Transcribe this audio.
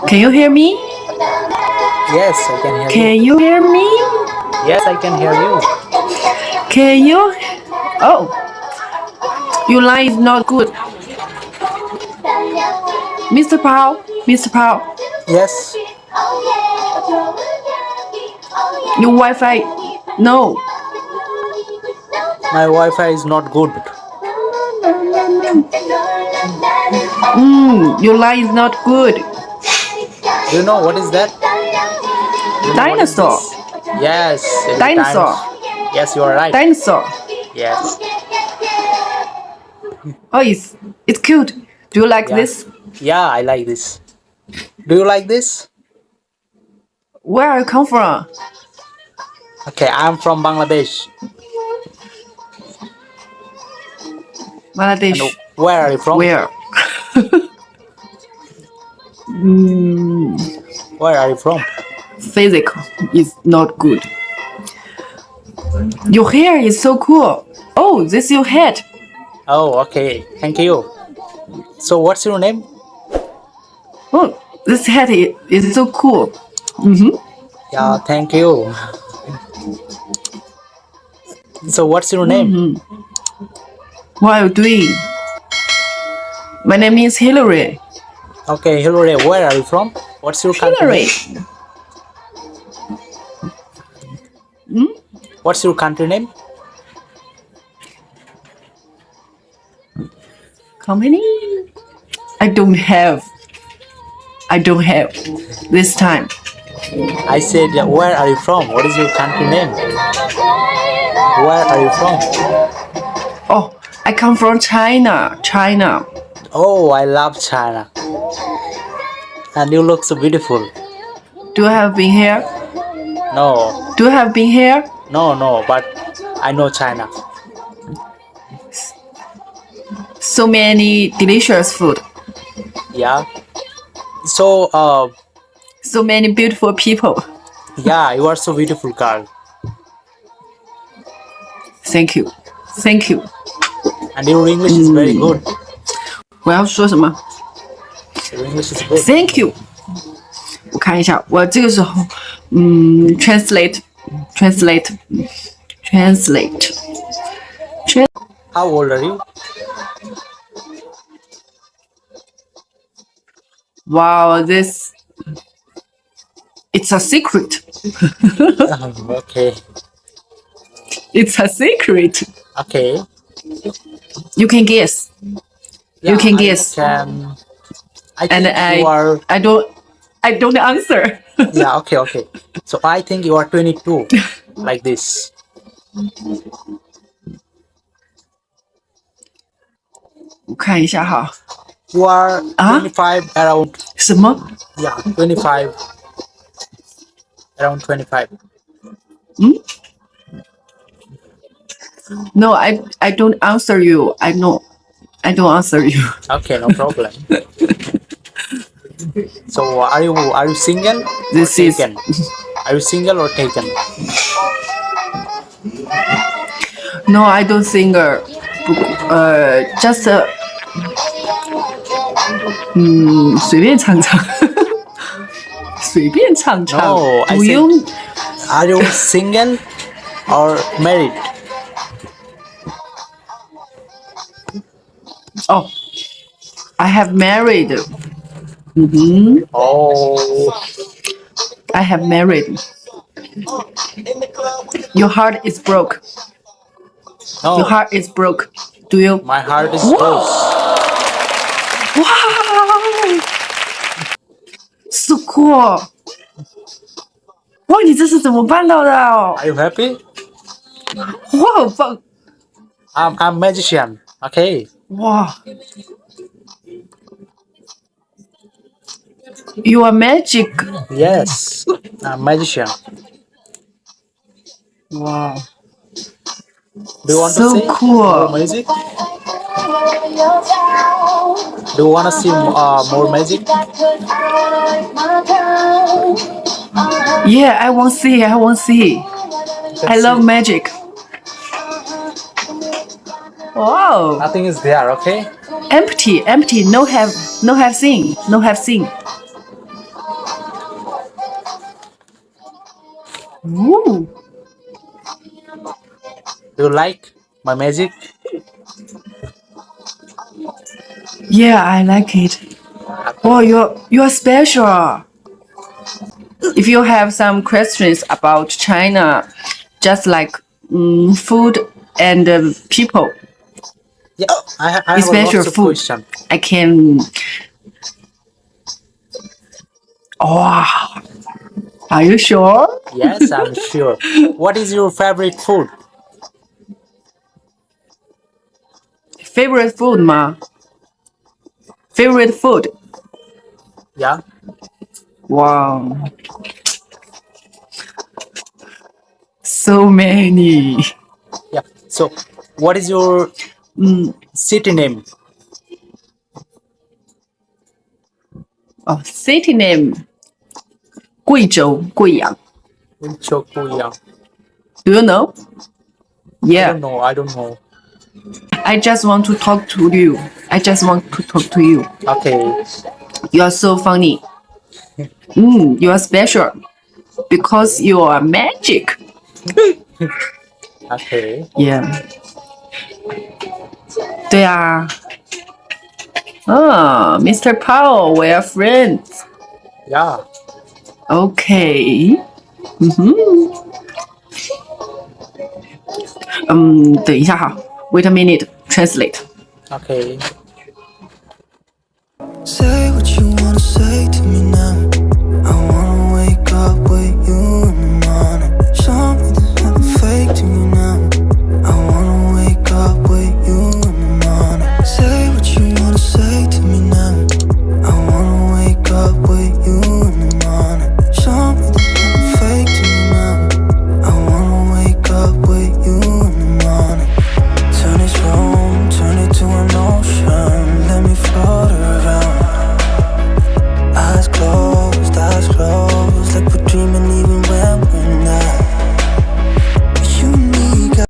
Can you hear me? Yes, I can hear you. Can you hear me? Yes, I can hear you. Can you? Oh, your line is not good. Mr. Pao, Mr. Pao, Yes, your Wi-Fi. No. my Wi-Fi is not good. Your line is not good. Do you know what is that? Do you know what is Dinosaur. this? Yes, it is a Dinosaur. dinosaur. Yes, you are right. Dinosaur. Yes. Oh, it's cute. Do you like Yeah. this? Yeah, I like this. Do you like this? Where you come from? Okay, I'm from Bangladesh. And Bangladesh. where are you from? Where? Where are you from? Physical is not good. Your hair is so cool. Oh, this is your head. Oh, okay. Thank you. So, what's your name? Oh, this hat is so cool. Yeah, thank you. So, what's your name? What are you doing? My name is Hillary. Okay, Hillary, where are you from? What's your country Hillary. name? What's your country name? Company? I don't have. This time. I said, where are you from? What is your country name? Where are you from? Oh, I come from China. China. Oh, I love China. And you look so beautiful. Do you have been here? No, Do you have been here? no, but I know China. So many delicious food. Yeah. So, So many beautiful people. yeah, you are so beautiful, girl. Thank you. Thank you. And your English is very good. 我要说什么 Your English is good. ？Thank you。我看一下，我这个时候，translate。How old are you? Wow, it's a secret. Okay. It's a secret. Okay. You can guess. You can guess. I And think you are. I don't answer. Yeah. Okay. So I think you are 22. Like this. 我看一下哈， You are 25 around. 什么？ Yeah, 25. Around 25. No, I don't answer you. I know. I don't answer you. Okay, no problem. So are you single? This or is- taken? Are you single or taken? No, I don't sing. Just 随便唱唱，随便唱唱。 No, I 不 said- 用 Are you single or married? Oh, I have married. Oh, I have married. Your heart is broke. Your no. heart is broke. Do you? My heart is closed. Wow, so cool. 哇，你这是怎么办到的哦？ Are you happy? 哇，好棒！ I'm magician. Okay. 哇，You are magic. Yes, I'm magician. 哇 Do you want So to see cool. more magic? Do you want to see more magic? Yeah, I want to see. I love magic. Wow. Nothing is there. Okay. Empty. No have seen. Ooh. Do you like my magic? Yeah, I like it. Oh, you're special. If you have some questions about China, just like food and people, Yeah, I have a especially lots of food, questions. I can. Oh, are you sure? Yes, I'm sure. What is your favorite food? Favorite food, ma? Favorite food? Yeah, Wow, so many. yeah. So, what is your city name? Oh, city name 贵州贵阳. Chokuya. Do you know? I Yeah, don't know. I don't know. I just want to talk to you. I just want to talk to you. Okay. You are so funny. You are special because you are magic. Okay. Yeah. 对啊。Mr. Powell, we are friends. Yeah. Okay. 等一下哈。Wait a minute. Translate. Okay. Say what you wanna say to me